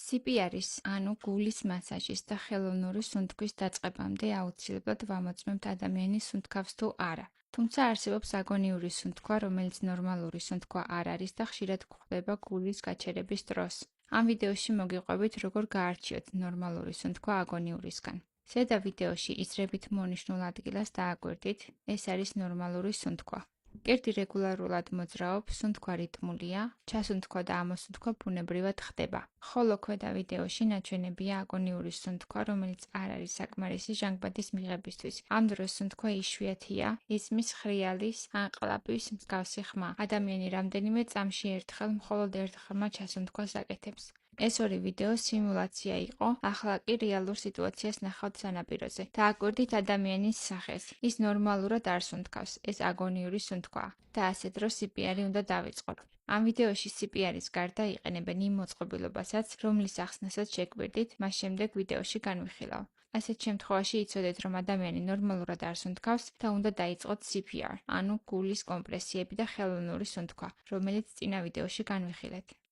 CPR-ის, ანუ გულის მასაჟის და ხელოვნური სუნთქვის დაწყებამდე აუცილებლად ვამოწმებთ ადამიანის სუნთქავს თუ არა. თუმცა არსებობს აგონიური სუნთქვა, რომელიც ნორმალური სუნთქვა არ არის და ხშირად გვხვდება გულის გაჩერების დროს. ამ ვიდეოში მოგიყვებით, როგორ გაარჩიოთ ნორმალური სუნთქვა აგონიურისგან. ზედა ვიდეოში ისრებით მონიშნულ ადგილას დააკვირდით, ეს არის ნორმალური სუნთქვა. კირდი რეგულარულად მოძრაობს, სუნთქვა რიტმულია, ჩასუნთქვა და ამოსუნთქვა ბუნებრივად ხდება. ხოლო ქვედა ვიდეოში ნაჩვენებია აგონიური სუნთქვა, რომელიც არ არის საკმარისი ჟანგბადის მიღებისთვის. ამ დროს სუნთქვა იშვიათია, იზმის ხრიალის ან ყლაპის მსგავსი ხმა. ადამიანი რამდენიმე წამში ერთხელ მხოლოდ ერთ ხმად ჩასუნთქვას აკეთებს. ეს ორი ვიდეო სიმულაცია იყო, ახლა კი რეალურ სიტუაციას ნახავთ სანაპიროზე. დააკვირდით ადამიანის სახეს. ის ნორმალურად არ სუნთქავს, ეს აგონიური სუნთქვაა და ასე დროს CPR უნდა დავიწყოთ. ამ ვიდეოში CPR-ის გარდა იყენებენ იმ მოწყობილობასაც, რომლის ახსნასაც შეგვირდით, მას შემდეგ ვიდეოში განვიხილავ. ასეთ შემთხვევაში იცოდეთ, რომ ადამიანი ნორმალურად არ სუნთქავს და უნდა დაიწყოთ CPR, ანუ გულის კომპრესიები და ხელოვნური სუნთქვა, რომელიც წინა ვიდეოში განვიხილეთ.